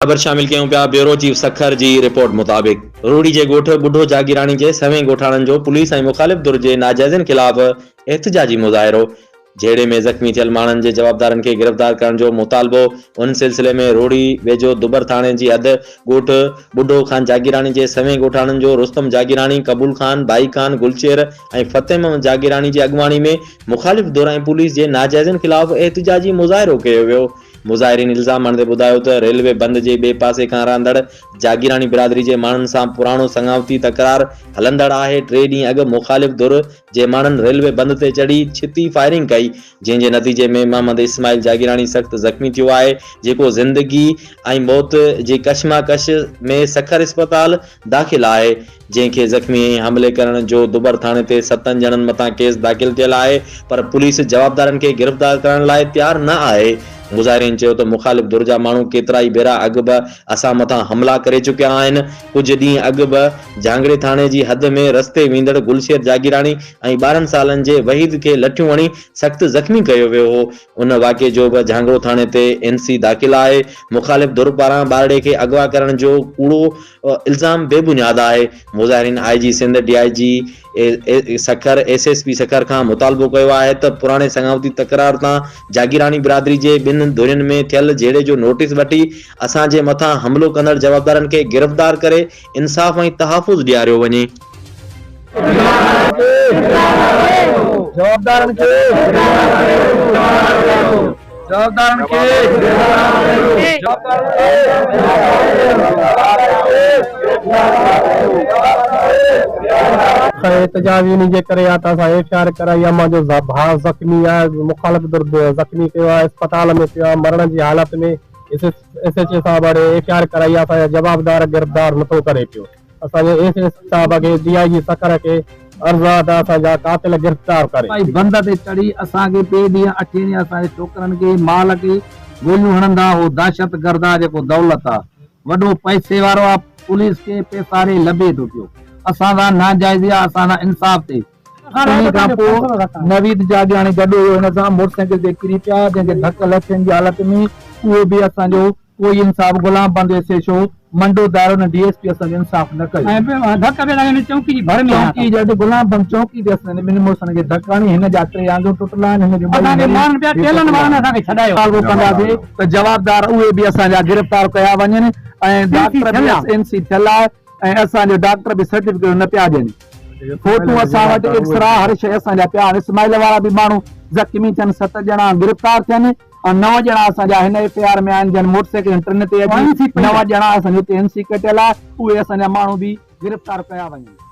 ख़बर शामिल कयूं पिया ब्यूरो चीफ सखर जी रिपोर्ट मुताबिक़ रूड़ी जे ॻोठ बुढो जागीराणी जे सवें ॻोठाणनि जो पुलिस ऐं मुख़ालिफ़ धुर जे नाजाइज़नि ख़िलाफ़ एहतिजाजी मुज़ाहिरो। झेड़े में ज़ख़्मी थियल माण्हुनि जे जवाबदारनि खे गिरफ़्तार करण जो मुतालबो। उन सिलसिले में रूड़ी वेझो दुबर थाणे जी हद ॻोठ बुढो ख़ान जागीराणी जे सवें ॻोठाणनि जो रुस्तम जागीराणी, कबूल ख़ान, भाई ख़ान, गुलशेर ऐं फ़तेह मोहम्मद जागीराणी जी अॻुवाणी में मुख़ालिफ़ धुर ऐं पुलिस जे नाजाइज़नि ख़िलाफ़ एहतिजाजी मुज़ाहिरो कयो वियो। मुज़ाहिरीन इल्ज़ाम हणंदे ॿुधायो त रेलवे बंद जे ॿिए पासे खां रहंदड़ जागीराणी बिरादरी जे माण्हुनि सां पुराणो संगावती तकरार हलंदड़ आहे। 3 ॾींहं अॻु मुख़ालिफ़ धुर जे माण्हुनि रेलवे बंद ते चढ़ी छिती फायरिंग कई, जंहिं जे नतीजे में मोहम्मद इस्माइल जागीराणी सख़्त ज़ख़्मी थियो आहे, जेको ज़िंदगी ऐं मौत जे कशमकश में सखर अस्पताल दाख़िल आहे। जंहिंखे ज़ख़्मी ऐं हमले करण जो दुबर थाणे ते 7 ॼणनि मथां केस दाख़िल थियल आहे, पर पुलिस जवाबदारनि खे गिरफ़्तार करण लाइ तयार न आहे। मुज़ाहिरीन चयो त मुख़ालिफ़ धुर जा माण्हू केतिरा ई भेरा अॻु बि असां मथां हमला करे चुकिया आहिनि। कुझु ॾींहं अॻु बि झांगड़े थाणे जी हद में रस्ते वेंदड़ गुलशेर जागीराणी ऐं 12 सालनि जे वहीद खे लठियूं हणी सख़्त ज़ख़्मी कयो वियो हो। उन वाक़े जो बि झांगड़ो थाणे ते NC दाख़िल आहे। मुख़ालिफ़ धुर पारां ॿारड़े खे अगवा करण जो कूड़ो इल्ज़ाम बेबुनियाद आहे। मुज़ाहिरीन IG Sindh, DIG Sukkur, SSP Sukkur खां मुतालबो कयो आहे त पुराणे संगावती तकरार तां जागीराणी बिरादरी जे ॿिनि धुरियुनि में थियल झेड़े जो नोटिस वठी असांजे मथां हमलो कंदड़ जवाबदारनि खे गिरफ़्तार करे इंसाफ़ ऐं तहफ़ुज़ ॾियारियो वञे। एहतजाजी जे करे FIR कराई आहे। मुंहिंजो भाउ ज़ख़्मी आहे, मुख़ालिफ़ धुर ज़ख़्मी थियो आहे, अस्पताल में पियो आहे, मरण जी हालत में। SHO साहब वटि FIR कराई आहे, असांजो जवाबदार गिरफ़्तार नथो करे पियो। असांजे SHO साहब खे, DIG सखर खे अर्ज़ु आहे त असांजा कातिल गिरफ़्तार करे। बंद ते चढ़ी असांखे 2 ॾींहं 8 ॾींहं असांजे छोकिरनि खे माल खे गोलियूं हणंदा। उहो दहशतगर्द आहे, जेको दौलत आहे, वॾो पैसे वारो आहे, पुलिस खे पेसारे लभे थो पियो। असांजा नाजाइज़ी आहे, असांजा इंसाफ़ ते। उन खां पोइ नवीद जागीराणी गॾु हुयो, हिन सां मोटरसाइकिल ते किरी पिया, जंहिंखे धक लथनि जी हालत में। उहो बि असांजो कोई इंसाफ़ गुलाम बंद SHO मंडो दारो न DSP असांजो इंसाफ़ न कयो। चौकी जॾहिं गुलाम बंद चौकी ते असांजे ॿिनि मुड़ुसनि खे धक हणी, हिन जा 3 आङूं टुटल आहिनि, हिन जो कंदासीं त जवाबदार उहे बि असांजा गिरफ़्तार कया वञनि। ऐं डॉक्टर बि NC थियल आहे ऐं असांजो डॉक्टर बि सर्टिफिकेट न पिया ॾियनि। फोटू असां वटि, एक्सरा, हर शइ असांजा पिया आहिनि। इस्माइल वारा बि माण्हू ज़ख़्मी थियनि, 7 ॼणा गिरफ़्तार थियनि ऐं 9 ॼणा असांजा हिन FIR में आहिनि, जन मोटरसाइकिल ट्रेन ते अची 9 ॼणा असांजे NC कटियल आहे। उहे असांजा माण्हू बि गिरफ़्तार कया वञनि।